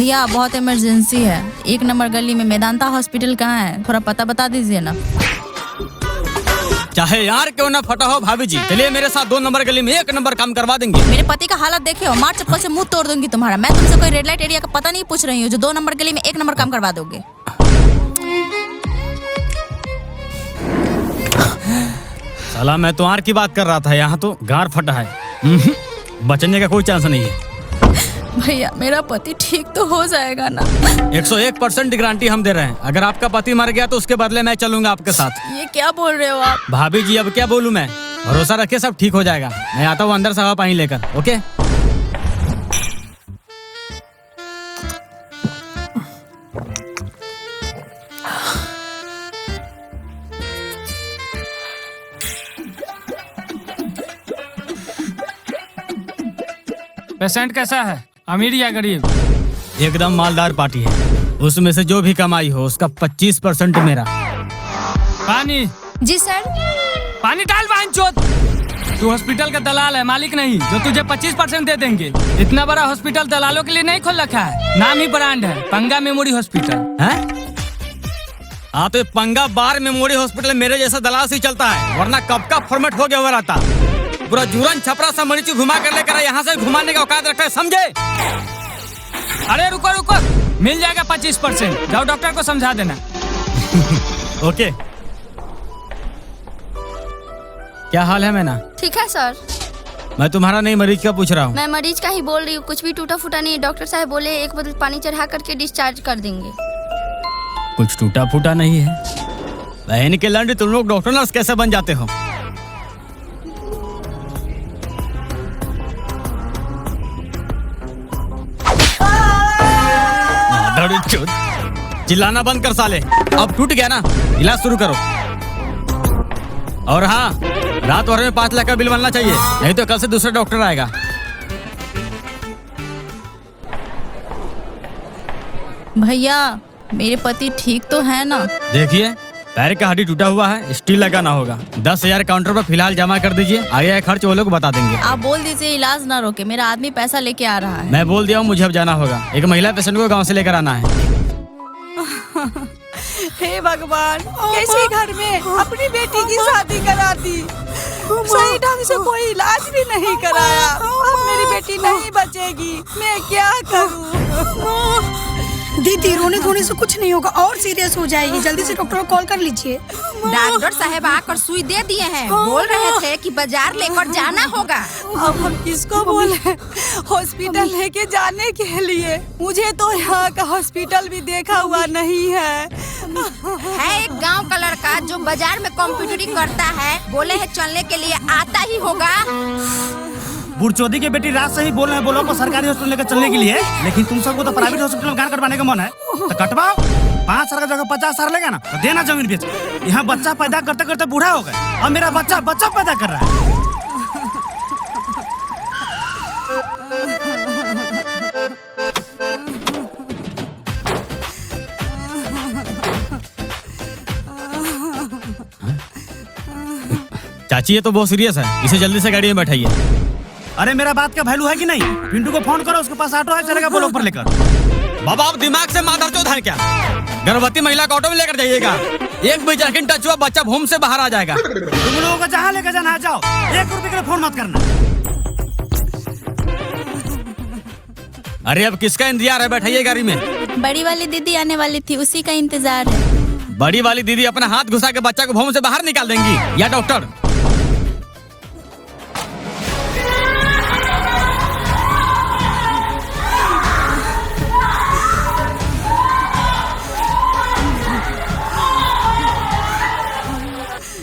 भैया बहुत इमरजेंसी है। 1 नंबर गली में मेदांता हॉस्पिटल कहाँ है, थोड़ा पता बता दीजिए ना। चाहे यार क्यों ना फटा हो भाभी जी, चलिए मेरे साथ 2 नंबर गली में 1 नंबर काम करवा देंगे। मेरे पति का हालत देखे हो, मार चप्पल से मुंह तोड़ दूंगी तुम्हारा। मैं तुमसे कोई रेड लाइट एरिया का पता नहीं पूछ रही हूँ जो 2 नंबर गली में 1 नंबर काम करवा दोगे। साला मैं तो आर की बात कर रहा था, यहाँ तो गार फटा है। बचने का कोई चांस नहीं है। भैया मेरा पति ठीक तो हो जाएगा ना? 101% गारंटी हम दे रहे हैं। अगर आपका पति मर गया तो उसके बदले मैं चलूंगा आपके साथ। ये क्या बोल रहे हो आप? भाभी जी अब क्या बोलूं मैं, भरोसा रखिए सब ठीक हो जाएगा। मैं आता हूँ अंदर से हवा पानी लेकर। ओके पेशेंट कैसा है, अमीर या गरीब? एकदम मालदार पार्टी है, उसमें से जो भी कमाई हो उसका 25% मेरा। पानी। जी सर। पानी डाल बांचोद। तू हॉस्पिटल का दलाल है, मालिक नहीं, जो तुझे 25% दे देंगे। इतना बड़ा हॉस्पिटल दलालों के लिए नहीं खोल रखा है, नाम ही ब्रांड है, पंगा मेमोरी हॉस्पिटल है। हाँ तो पंगा बार मेमोरी हॉस्पिटल मेरे जैसा दलाल से चलता है, वरना कब का फॉर्मेट हो गया हुआ रहता। पूरा जूरन छपरा सब मरीज घुमा कर लेकर यहाँ से घुमाने का औकात रखता है, समझे? अरे रुको रुको, मिल जाएगा 25%। जाओ डॉक्टर को समझा देना। ओके। क्या हाल है मैना? ठीक है सर। मैं तुम्हारा नहीं मरीज का पूछ रहा हूँ। मैं मरीज का ही बोल रही हूँ, कुछ भी टूटा फूटा नहीं। डॉक्टर साहब बोले 1 बोतल पानी चढ़ा करके डिस्चार्ज कर देंगे। कुछ टूटा फूटा नहीं है? बहन के लंड, तुम लोग डॉक्टर नर्स कैसे बन जाते हो? चिल्लाना बंद कर साले, अब टूट गया ना, इलाज शुरू करो। और हाँ, रात भर में 5 लाख का बिल बनना चाहिए, नहीं तो कल से दूसरा डॉक्टर आएगा। भैया मेरे पति ठीक तो है ना? देखिए पैर का हड्डी टूटा हुआ है, स्टील लगाना होगा। 10,000 काउंटर पर फिलहाल जमा कर दीजिए, आगे का खर्च वो लोग बता देंगे। आप बोल दीजिए इलाज ना रोके, मेरा आदमी पैसा लेके आ रहा है। मैं बोल दिया हूँ, मुझे अब जाना होगा। एक महिला पेशेंट को गाँव से लेकर आना है। हे भगवान, कैसे घर में अपनी बेटी की शादी करा दी, सही ढंग से कोई इलाज भी नहीं कराया। अब मेरी बेटी नहीं बचेगी, मैं क्या करूं? दीदी रोने धोने से कुछ नहीं होगा, और सीरियस हो जाएगी। जल्दी से डॉक्टर को कॉल कर लीजिए। डॉक्टर साहब आकर सुई दे दिए हैं, बोल रहे थे कि बाजार लेकर जाना होगा। अब हम किसको बोले हॉस्पिटल लेके जाने के लिए? मुझे तो यहाँ का हॉस्पिटल भी देखा हुआ नहीं है। एक गांव का लड़का जो बाजार में कंप्यूटरिंग करता है, बोले है चलने के लिए आता ही होगा। बुढ़चोदी की बेटी रात से ही बोल रहे हैं बोलो को सरकारी हॉस्पिटल लेकर चलने के लिए, लेकिन तुम सबको तो प्राइवेट हॉस्पिटल में गान कटवाने का मन है, तो कटवाओ। 5 साल का जगह 50 साल लेगा ना, तो देना जमीन बेच। यहाँ बच्चा पैदा करते करते बूढ़ा हो गए, और मेरा बच्चा पैदा कर रहा है। चाची ये तो बहुत सीरियस है, इसे जल्दी से गाड़ी में बैठाइए। अरे मेरा बात का वैल्यू है कि नहीं? पिंटू को फोन करो, उसके पास ऑटो है, चलेगा बोलो ऊपर लेकर। बाबा आप दिमाग से माधर चौथ है क्या? गर्भवती महिला को ऑटो में लेकर जाइएगा, एक भी जर्किन टच हुआ बच्चा भूम से बाहर आ जाएगा। तुम लोगों को जहाँ लेकर जाना है जाओ, 1 रुपए के लिए फोन मत करना। अरे अब किसका इंतजार है, बैठाइए गाड़ी में। बड़ी वाली दीदी आने वाली थी, उसी का इंतजार है। बड़ी वाली दीदी अपना हाथ घुसा के बच्चा को भूम से बाहर निकाल देंगी, या डॉक्टर?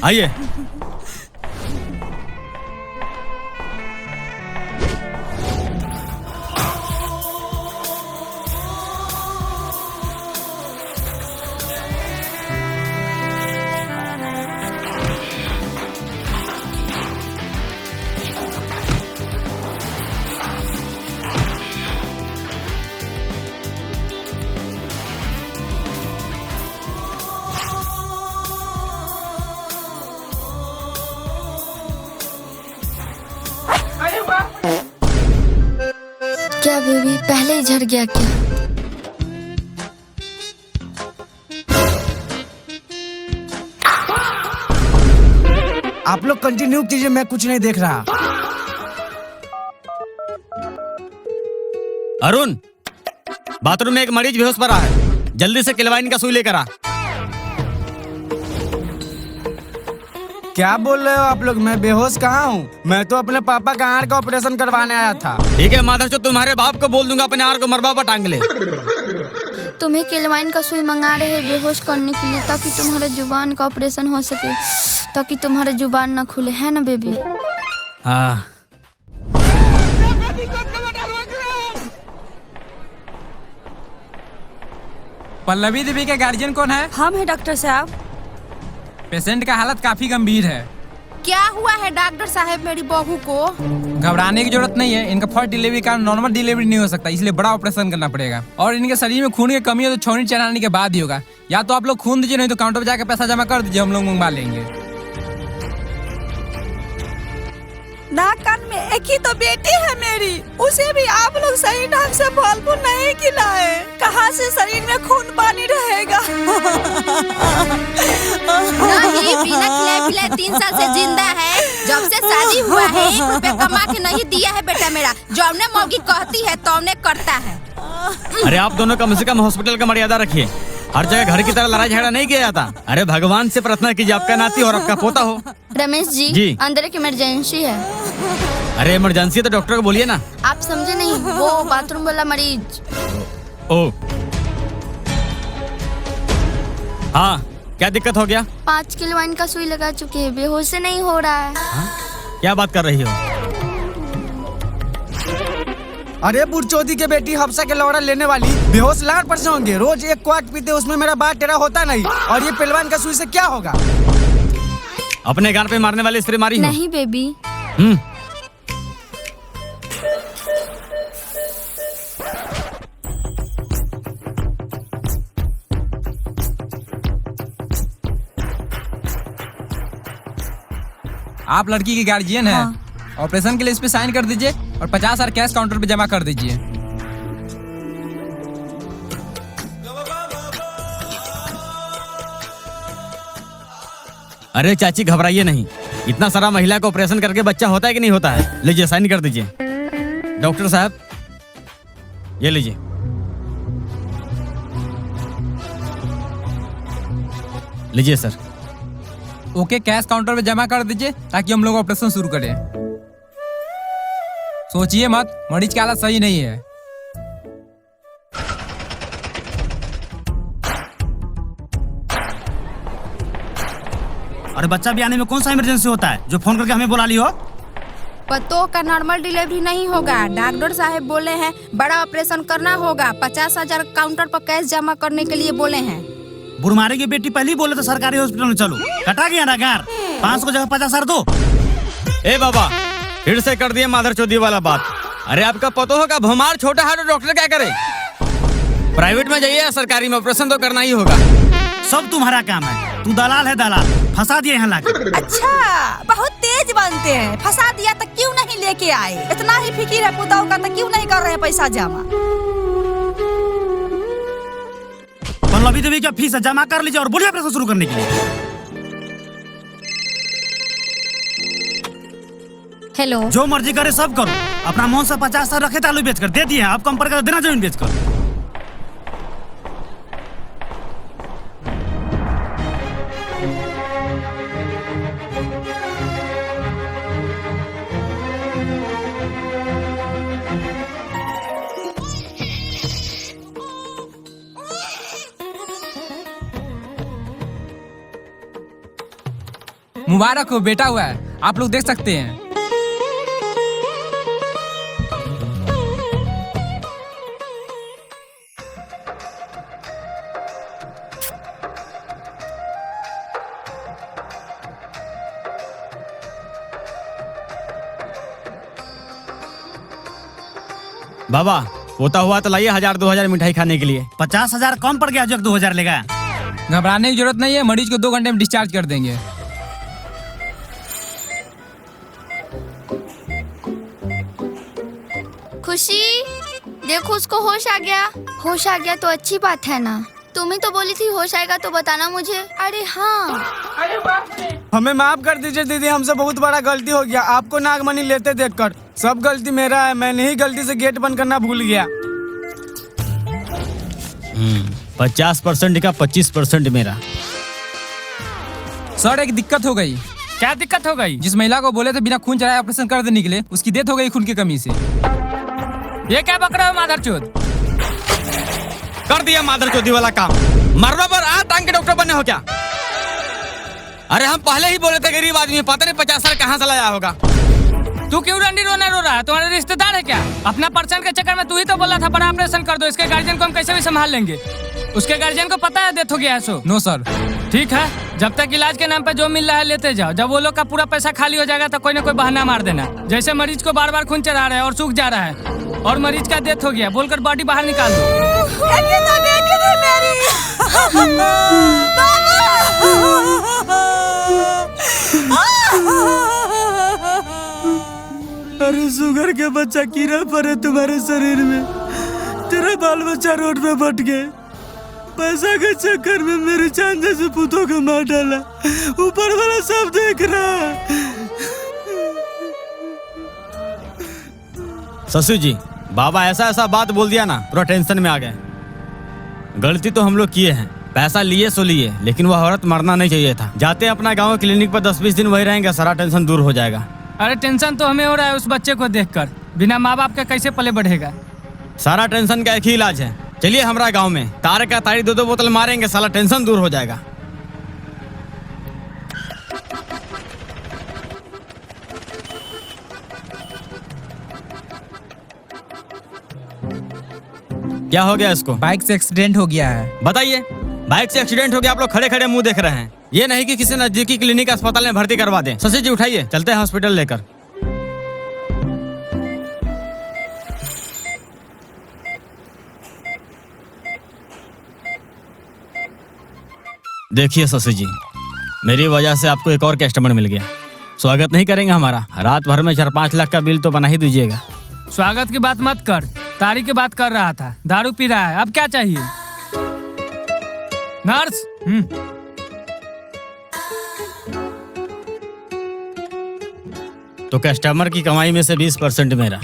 आइए। क्या बेबी पहले ही झड़ गया क्या? आप लोग कंटिन्यू कीजिए, मैं कुछ नहीं देख रहा। अरुण, बाथरूम में एक मरीज बेहोश पड़ा है, जल्दी से क्लेवाइन का सुई लेकर आ। क्या बोल रहे हो आप लोग? मैं बेहोश कहाँ हूँ? मैं तो अपने पापा का आंख का ऑपरेशन करवाने आया था। ठीक है माधव, जो तुम्हारे बाप को बोल दूंगा अपने आर को मरबा पर टांग ले। तुम्हें केलवाइन का सुई मंगा रहे हैं बेहोश करने के लिए, ताकि तुम्हारे जुबान का ऑपरेशन हो सके, ताकि तुम्हारे जुबान न खुले, है ना बेबी? हाँ। पल्लवी देवी के गार्जियन कौन है? हम हैं डॉक्टर साहब। पेशेंट का हालत काफी गंभीर है। क्या हुआ है डॉक्टर साहब मेरी बहू को? घबराने की जरूरत नहीं है, इनका फर्स्ट डिलीवरी का नॉर्मल डिलीवरी नहीं हो सकता, इसलिए बड़ा ऑपरेशन करना पड़ेगा। और इनके शरीर में खून की कमी है तो छौनी चढ़ाने के बाद ही होगा। या तो आप लोग खून दीजिए, नहीं तो काउंटर पे जाकर पैसा जमा कर दीजिए, हम लोग मंगवा लेंगे। नाक कान में एक ही तो बेटी है मेरी, उसे भी आप लोग सही ढंग से फल फूल नहीं खिलाए। कहाँ से शरीर में खून पानी रहेगा? नहीं, बिना खिलाए पिलाए 3 साल से जिंदा है। जब से शादी हुआ है 1 रुपया कमा के नहीं दिया है बेटा मेरा। जो हमने मौगी कहती है तो हमने करता है। अरे आप दोनों कम से कम हॉस्पिटल का मर्यादा रखिए। हर जगह घर की तरह लड़ाई झगड़ा नहीं किया जाता। अरे भगवान से प्रार्थना कीजिए आपका नाती और आपका पोता हो। रमेश जी, अंदर एक इमरजेंसी है। अरे इमरजेंसी तो डॉक्टर को बोलिए ना। आप समझे नहीं, वो बाथरूम वाला मरीज। ओ हाँ, क्या दिक्कत हो गया? 5 केलवाइन का सुई लगा चुके हैं, बेहोश से नहीं हो रहा है। क्या बात कर रही हो? अरे बुढ़चोदी के बेटी, हफ्सा के लौड़ा लेने वाली, बेहोश लाख % होंगे। रोज एक क्वार्ट पीते, उसमें मेरा बात टेढ़ा होता नहीं। और ये पहलवान का सुई से क्या होगा? अपने गाल पे मारने वाली स्प्रे मारी हो? नहीं बेबी। आप लड़की की गार्जियन है। ऑपरेशन के लिए इस पे साइन कर दीजिए और 50,000 कैश काउंटर पे जमा कर दीजिए। अरे चाची घबराइए नहीं, इतना सारा महिला को ऑपरेशन करके बच्चा होता है कि नहीं होता है। लीजिए साइन कर दीजिए। डॉक्टर साहब ये लीजिए। लीजिए सर। ओके, कैश काउंटर पे जमा कर दीजिए ताकि हम लोग ऑपरेशन शुरू करें। सोचिए मत, मरीज की हालत सही नहीं है। अरे बच्चा भी आने में कौन सा इमरजेंसी होता है जो फोन करके हमें बुला लियो? पतों का नॉर्मल डिलीवरी नहीं होगा। डॉक्टर साहब बोले हैं बड़ा ऑपरेशन करना होगा। 50,000 काउंटर पर कैश जमा करने के लिए बोले हैं। बुढ़मारे की बेटी पहले ही बोले तो सरकारी हॉस्पिटल में चलो, कटा गया ना गार। 500 की जगह 50,000 दो। ए बाबा, फिर से कर दिए माधर चौधरी वाला बात। अरे आपका पतो होगा भमार छोटा है तो डॉक्टर क्या करे? प्राइवेट में जाइए या सरकारी में, ऑपरेशन तो करना ही होगा। सब तुम्हारा काम है, तू दलाल है दलाल, फंसा दिए यहाँ लाके। अच्छा, बहुत तेज बनते हैं। फंसा दिया तो क्यों नहीं लेके आए? इतना ही फिक्र है पुताओ का तो क्यों नहीं कर रहे पैसा जमा? पल्लवी देवी का फीस जमा कर लीजिए और बोलिए ऑपरेशन शुरू करने के लिए। हेलो, जो मर्जी करे सब करो। अपना मोहन से 50,000 रखे थे, आलू बेच कर दे दिए। आप कम पर देना जमीन बेच कर। मुबारक हो, बेटा हुआ है, आप लोग देख सकते हैं। बाबा होता हुआ तो लाइए 1,000-2,000 मिठाई खाने के लिए। 50,000 कम पड़ गया, जो 2,000 लेगा। घबराने की जरूरत नहीं है, मरीज को 2 घंटे में डिस्चार्ज कर देंगे। खुशी देखो, उसको होश आ गया। होश आ गया तो अच्छी बात है ना। तुम ही तो बोली थी होश आएगा तो बताना मुझे। अरे हाँ, हमें माफ कर दीजिए दीदी, हमसे बहुत बड़ा गलती हो गया आपको नागमणि लेते देखकर। सब गलती मेरा है, मैंने ही गलती से गेट बंद करना भूल गया। 50% का 25% मेरा। सर एक दिक्कत हो गई। क्या दिक्कत हो गई? जिस महिला को बोले थे बिना खून चढ़ाए ऑपरेशन कर देने के लिए, उसकी डेथ हो गई खून की कमी से। ये क्या बक रहे हो मादरचोद? कर दिया मादरचोदी वाला काम। मरने पर टांग के डॉक्टर बने हो क्या? अरे हम पहले ही बोले थे गरीब आदमी, पता नहीं 50 साल कहाँ से लाया होगा। तू क्यों रंडी रोना रो रहा है? तुम्हारे रिश्तेदार है क्या? अपना पर्सन के चक्कर में तू ही तो बोला था बड़ा ऑपरेशन कर दो, इसके गार्जियन को हम कैसे भी संभाल लेंगे। उसके गार्जियन को पता है डेथ हो गया है सो? No sir. ठीक है, जब तक इलाज के नाम पे जो मिल रहा है लेते जाओ। जब वो लोग का पूरा पैसा खाली हो जाएगा तो कोई ना कोई बहाना मार देना। जैसे मरीज को बार बार खून चढ़ा रहे हैं और सूख जा रहा है और मरीज का डेथ हो गया बोलकर बॉडी बाहर निकाल दो। अरे शुगर के बच्चा कीड़ा पड़े तुम्हारे शरीर में, तेरा बाल बच्चा रोड पे बट गए। पैसा के चक्कर में मेरे चांद जैसे पुतों को मार डाला। ऊपर वाला सब देख रहा है। ससुर जी, बाबा ऐसा ऐसा बात बोल दिया ना, पूरा टेंशन में आ गए। गलती तो हम लोग किए हैं, पैसा लिए सो लिए, लेकिन वह औरत मरना नहीं चाहिए था। जाते हैं अपना गांव क्लिनिक पर 10-20 दिन वही रहेंगे, सारा टेंशन दूर हो जाएगा। अरे टेंशन तो हमें हो रहा है उस बच्चे को देखकर। बिना माँ बाप के कैसे पले बढ़ेगा? सारा टेंशन का एक ही इलाज है, चलिए हमारा गांव में तारे का तारी 2-2 बोतल मारेंगे, सारा टेंशन दूर हो जाएगा। क्या हो गया इसको? बाइक से एक्सीडेंट हो गया है। बताइए, बाइक से एक्सीडेंट हो गया, आप लोग खड़े खड़े मुंह देख रहे हैं। ये नहीं कि किसी नजदीकी क्लिनिक अस्पताल में भर्ती करवा दें। शशि जी उठाइए, चलते हैं हॉस्पिटल लेकर। देखिए शशि जी, मेरी वजह से आपको एक और कस्टमर मिल गया। स्वागत नहीं करेंगे हमारा? रात भर में 4-5 लाख का बिल तो बना ही दीजिएगा। स्वागत की बात मत कर, तारी की बात कर रहा था। दारू पी रहा है, अब क्या चाहिए? नर्स। तो कस्टमर की कमाई में से 20% मेरा।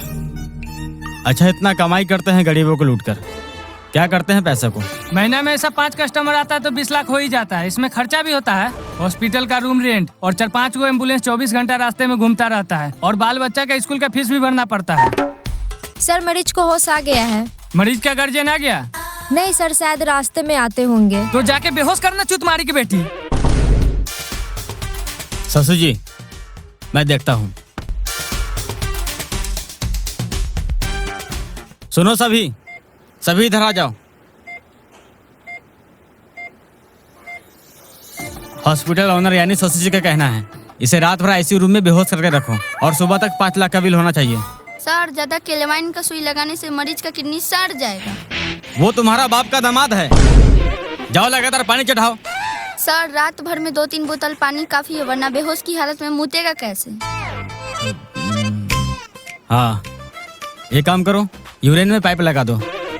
अच्छा, इतना कमाई करते हैं गरीबों को लूटकर, क्या करते हैं पैसे को? महीना में ऐसा 5 कस्टमर आता है तो 20 लाख हो ही जाता है। इसमें खर्चा भी होता है, हॉस्पिटल का रूम रेंट और 4-5 गो एम्बुलेंस 24 घंटा रास्ते में घूमता रहता है, और बाल बच्चा का स्कूल का फीस भी भरना पड़ता है। सर मरीज को होश आ गया है। मरीज का गार्जियन आ गया? नहीं सर, शायद रास्ते में आते होंगे। तो जाके बेहोश करना चुतमारी की बेटी। ससुर जी, मैं देखता हूँ। सुनो सभी इधर आ जाओ। हॉस्पिटल ओनर यानी शशि जी का कहना है इसे रात भर आईसीयू रूम में बेहोश करके रखो और सुबह तक 5 लाख का बिल होना चाहिए। सर, ज्यादा केलेवाइन का सुई लगाने से मरीज का किडनी सड़ जाएगा। वो तुम्हारा बाप का दामाद है। जाओ लगातार पानी चढ़ाओ। सर, रात भर में 2-3 बोतल पानी काफी है, वरना बेहोश की हालत में मुतेगा कैसे? हाँ, ये काम करो, यूरिन में पाइप लगा दो।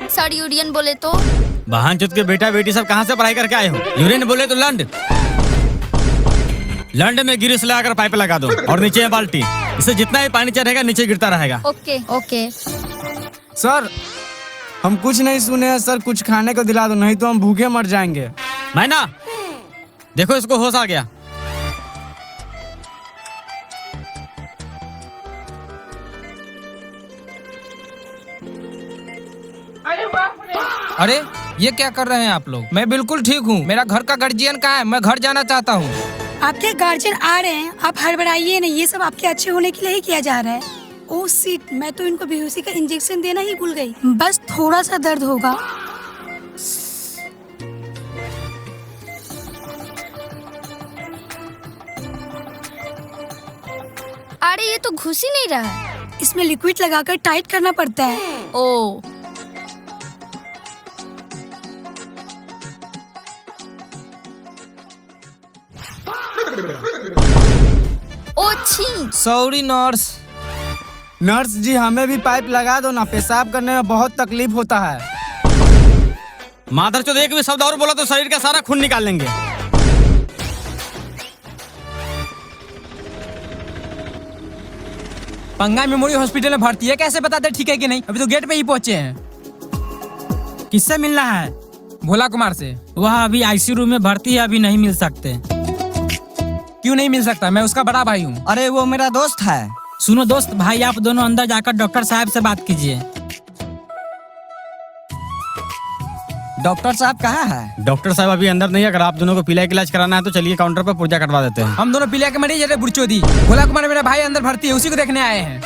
सर, यूरियन बोले तो? बहनचोद के बेटा बेटी सब कहाँ से पढ़ाई करके आए हो? यूरिन बोले तो लंड में गिरिस लगाकर पाइप लगा दो और नीचे है बाल्टी। इससे जितना ही पानी चढ़ेगा नीचे गिरता रहेगा। ओके। सर, हम कुछ नहीं सुने हैं सर, कुछ खाने को दिला दो, नहीं तो हम भूखे मर जाएंगे। मैना, देखो इसको होश आ गया। अरे ये क्या कर रहे हैं आप लोग? मैं बिल्कुल ठीक हूँ। मेरा घर का गार्जियन कहाँ है? मैं घर जाना चाहता हूँ। आपके गार्जियन आ रहे हैं, आप हड़बड़ाइए नहीं, ये सब आपके अच्छे होने के लिए ही किया जा रहा है। ओह शिट, मैं तो इनको बेहोशी का इंजेक्शन देना ही भूल गई। बस थोड़ा सा दर्द होगा। अरे ये तो घुस ही नहीं रहा है। इसमें लिक्विड लगाकर टाइट करना पड़ता है। ओ छी। Sorry nurse. नर्स जी, हमें भी पाइप लगा दो ना, पेशाब करने में बहुत तकलीफ होता है। माधरचोद, एक भी शब्द और बोला तो शरीर का सारा खून निकाल लेंगे। पंगा मेमोरी हॉस्पिटल में भर्ती है, कैसे बता दे ठीक है कि नहीं? अभी तो गेट पे ही पहुंचे हैं। किससे मिलना है? भोला कुमार से। वह अभी आईसीयू रूम में भर्ती है, अभी नहीं मिल सकते। क्यों नहीं मिल सकता? मैं उसका बड़ा भाई हूँ। अरे वो मेरा दोस्त है। सुनो दोस्त भाई, आप दोनों अंदर जाकर डॉक्टर साहब से बात कीजिए। डॉक्टर साहब कहाँ है? डॉक्टर साहब अभी अंदर नहीं है। अगर आप दोनों को पीलिया का इलाज कराना है तो चलिए काउंटर पर पुर्जा कटवा देते हैं। हम दोनों पीलिया के मरीज है बुरचोदी। भोला कुमार मेरा भाई अंदर भर्ती है, उसी को देखने आए हैं।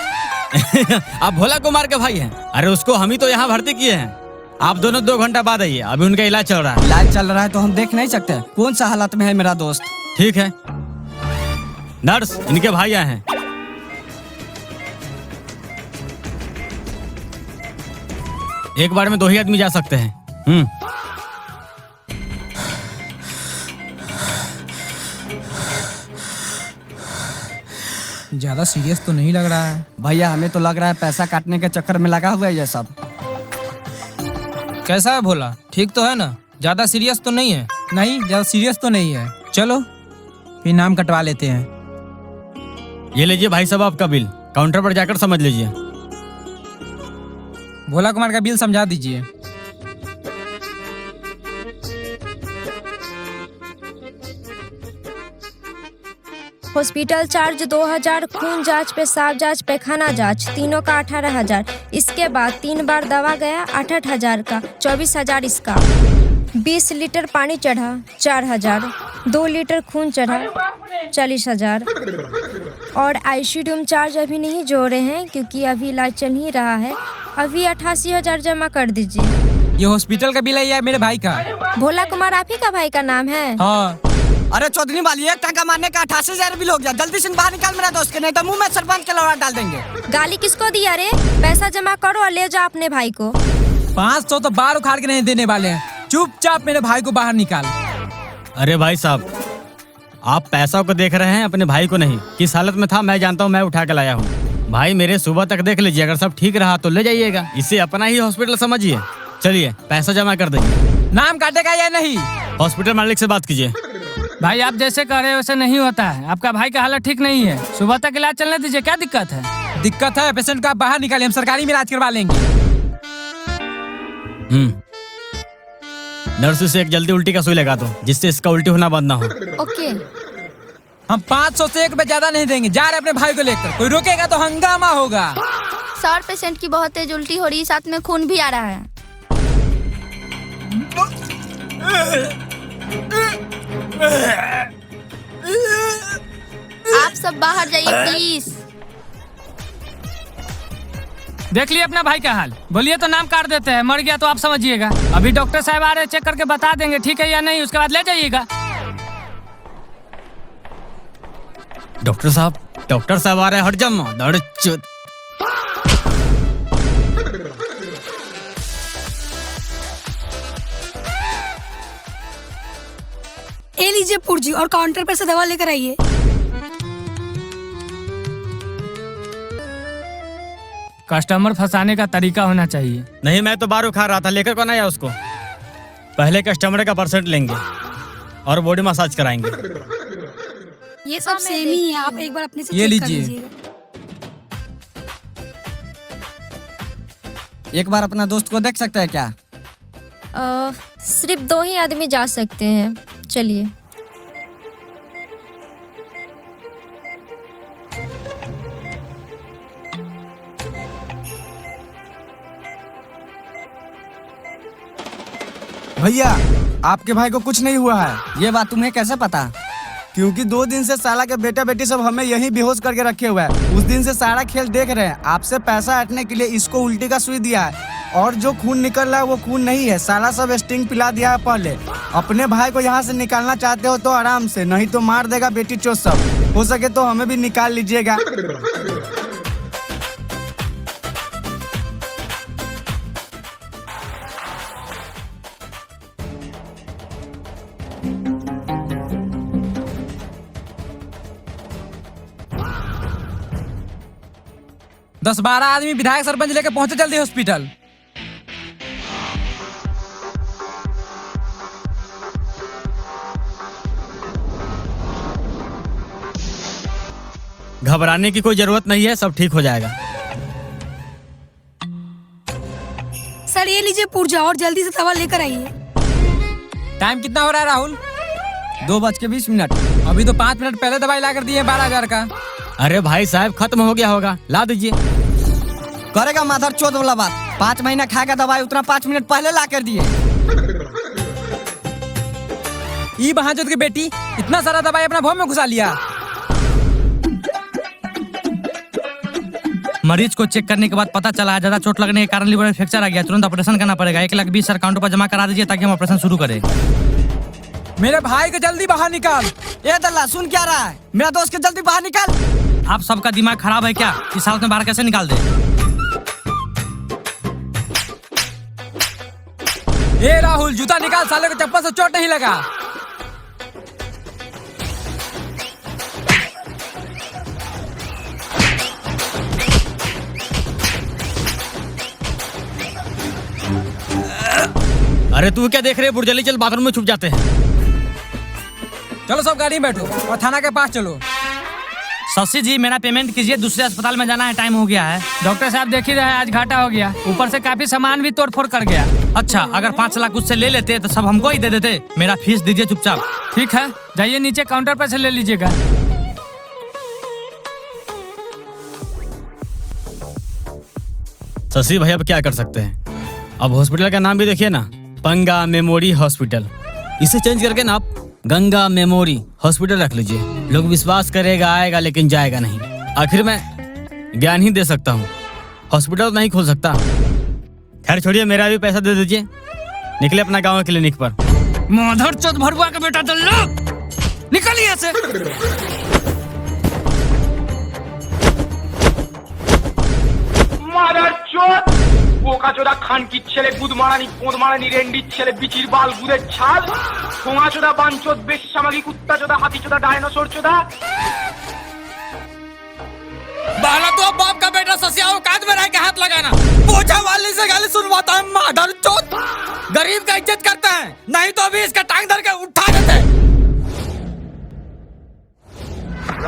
आप भोला कुमार के भाई हैं? अरे उसको हम ही तो यहाँ भर्ती किए हैं। आप दोनों 2 घंटा बाद आइए, अभी उनका इलाज चल रहा है। इलाज चल रहा है तो हम देख नहीं सकते कौन सा हालत में है मेरा दोस्त। ठीक है नर्स, इनके भाई आए हैं। एक बार में 2 ही आदमी जा सकते हैं। ज्यादा सीरियस तो नहीं लग रहा है भैया, हमें तो लग रहा है पैसा काटने के चक्कर में लगा हुआ है ये सब। कैसा है भोला? ठीक तो है ना? ज्यादा सीरियस तो नहीं है? नहीं ज्यादा सीरियस तो नहीं है। चलो फिर नाम कटवा लेते हैं। ये लीजिए भाई साहब आपका बिल, काउंटर पर जाकर समझ लीजिए। भोला कुमार का बिल समझा दीजिए। हॉस्पिटल चार्ज 2000, खून जांच, पेशाब जांच, पैखाना जांच, तीनों का 18,000। इसके बाद 3 बार दवा गया 8,000 का, 24,000 इसका। 20 लीटर पानी चढ़ा 4,000। 2 लीटर खून चढ़ा 40,000। और आईसीयू रूम चार्ज अभी नहीं जोड़े हैं क्योंकि अभी इलाज चल ही रहा है। अभी 88,000 जमा कर दीजिए। ये हॉस्पिटल का बिल है या मेरे भाई का? भोला कुमार आप ही का भाई का नाम है? हाँ। अरे चौधरी वाली, एक टाका मारने का 88,000 बिल हो गया। जल्दी से बाहर निकाल मेरा दोस्त के, नहीं तो मुंह में सरपंच के लौड़ा डाल देंगे। गाली किसको दिया रे? पैसा जमा करो और ले जाओ अपने भाई को। 500 तो बार उखाड़ के नहीं देने वाले हैं। चुपचाप मेरे भाई को बाहर निकाल। अरे भाई साहब, आप पैसा को देख रहे हैं, अपने भाई को नहीं। किस हालत में था मैं जानता हूँ, मैं उठा के लाया हूँ। भाई मेरे सुबह तक देख लीजिए, अगर सब ठीक रहा तो ले जाइएगा। इसे अपना ही हॉस्पिटल समझिए। चलिए पैसा जमा कर दीजिए। नाम काटेगा या नहीं? हॉस्पिटल मालिक से बात कीजिए। भाई आप जैसे कह रहे हो वैसे नहीं होता है। आपका भाई का हालत ठीक नहीं है, सुबह तक इलाज चलने दीजिए। क्या दिक्कत है? दिक्कत है, पेशेंट को आप बाहर निकालिए, हम सरकारी में इलाज करवा लेंगे। नर्स से एक जल्दी उल्टी का सुई लगा दो, जिससे इसका उल्टी होना बंद ना हो। ओके। हम 500 से 1 रुपए ज्यादा नहीं देंगे। जा रहे अपने भाई को लेकर, कोई रोकेगा तो हंगामा होगा। सर पेशेंट की बहुत तेज उल्टी हो रही है, साथ में खून भी आ रहा है। आप सब बाहर जाइए प्लीज। देख लिए अपना भाई का हाल। बोलिए तो नाम काट देते हैं, मर गया तो आप समझिएगा। अभी डॉक्टर साहब आ रहे हैं, चेक करके बता देंगे ठीक है या नहीं, उसके बाद ले जाइएगा। डॉक्टर साहब आ रहे हैं, हट जाओ दड़ चुत। ये लीजिए पुर्जी और काउंटर पर से दवा लेकर आइए। कस्टमर फंसाने का तरीका होना चाहिए। नहीं, मैं तो बार उखाड़ रहा था, लेकर कौन आया उसको? पहले कस्टमर का % लेंगे और बॉडी मसाज कराएंगे। ये सब सेम ही है, आप एक बार अपने से ये चेक कर लीजिए। लीजिएगा। एक बार अपना दोस्त को देख सकते हैं क्या? सिर्फ 2 ही आदमी जा सकते हैं। चलिए। भैया, आपके भाई को कुछ नहीं हुआ है। ये बात तुम्हें कैसे पता? क्योंकि 2 दिन से साला के बेटा बेटी सब हमें यहीं बेहोश करके रखे हुए हैं। उस दिन से सारा खेल देख रहे हैं। आपसे पैसा हटने के लिए इसको उल्टी का सुई दिया है, और जो खून निकल रहा है वो खून नहीं है। साला सब स्टिंग पिला दिया है पहले। अपने भाई को यहाँ से निकालना चाहते हो तो आराम से, नहीं तो मार देगा बेटी चोट सब। हो सके तो हमें भी निकाल लीजिएगा। दस 12 आदमी विधायक सरपंच लेके पहुंचे जल्दी हॉस्पिटल। घबराने की कोई जरूरत नहीं है, सब ठीक हो जाएगा। सर ये लीजिए पुर्जा और जल्दी से दवा लेकर आइए। टाइम कितना हो रहा है राहुल? 2:20। अभी तो 5 मिनट पहले दवाई ला कर दिए 12,000 का। अरे भाई साहब खत्म हो गया होगा, ला दीजिए। करेगा माधर चौथ वाला बात। 5 महीना खाएगा दवाई, उतना 5 मिनट पहले ला कर दिए। ई बहाजोत की बेटी इतना सारा दवाई अपना भोम में घुसा लिया। मरीज को चेक करने के बाद पता चला है ज्यादा चोट लगने के कारण लिवर में फ्रैक्चर आ गया, तुरंत ऑपरेशन करना पड़ेगा। 1,20,000 अकाउंट पर जमा करा दीजिए ताकि हम ऑपरेशन शुरू करें। मेरे भाई को जल्दी बाहर निकाल। ए दल्ला सुन क्या रहा है? मेरा दोस्त को जल्दी बाहर निकाल। आप सबका दिमाग खराब है क्या? इस हालत में बाहर कैसे निकाल दे? ए राहुल जूता निकाल, साले को चप्पल से चोट नहीं लगा। अरे तू क्या देख रहे है? जल्दी चल, बाथरूम में छुप जाते हैं। चलो सब गाड़ी में बैठो और थाना के पास चलो। शशि जी मेरा पेमेंट कीजिए, दूसरे अस्पताल में जाना है, टाइम हो गया है। डॉक्टर साहब देख ही रहे हैं, आज घाटा हो गया, ऊपर से काफी सामान भी तोड़ फोड़ कर गया। अच्छा, अगर 5 लाख उससे ले लेते तो सब हमको ही दे देते। मेरा फीस दीजिए चुपचाप। ठीक है, जाइए नीचे काउंटर पर से ले लीजिएगा। शशि भाई अब क्या कर सकते हैं? अब हॉस्पिटल का नाम भी देखिए ना, पंगा मेमोरी हॉस्पिटल। इसे चेंज करके ना आप गंगा मेमोरी हॉस्पिटल रख लीजिए। लोग विश्वास करेगा आएगा लेकिन जाएगा नहीं। आखिर मैं ज्ञान ही दे सकता हूँ, हॉस्पिटल नहीं खोल सकता। खैर छोड़िए, मेरा भी पैसा दे दीजिए, निकले अपना गाँव क्लिनिक पर। माधर चौथ भरुआ का बेटा दल्ला, निकल यहाँ से। মাদার চোদ বোকা চোদা খানকির ছেলে গুদমারানি পোদমারানি রেন্ডির ছেলে বিচির বাল গুদের ছাল ঠোঙা চোদা বাঞ্চোদ বেশ্যামাগি কুত্তা চোদা হাতি চোদা ডায়নোসর চোদা। बाला तो अब बाप का बेटा ससिया औकात में रह के हाथ लगाना। पोछा वाली से गाली सुनवाता है माधर चोद। गरीब का इज्जत करता है, नहीं तो अभी इसका टांग धर के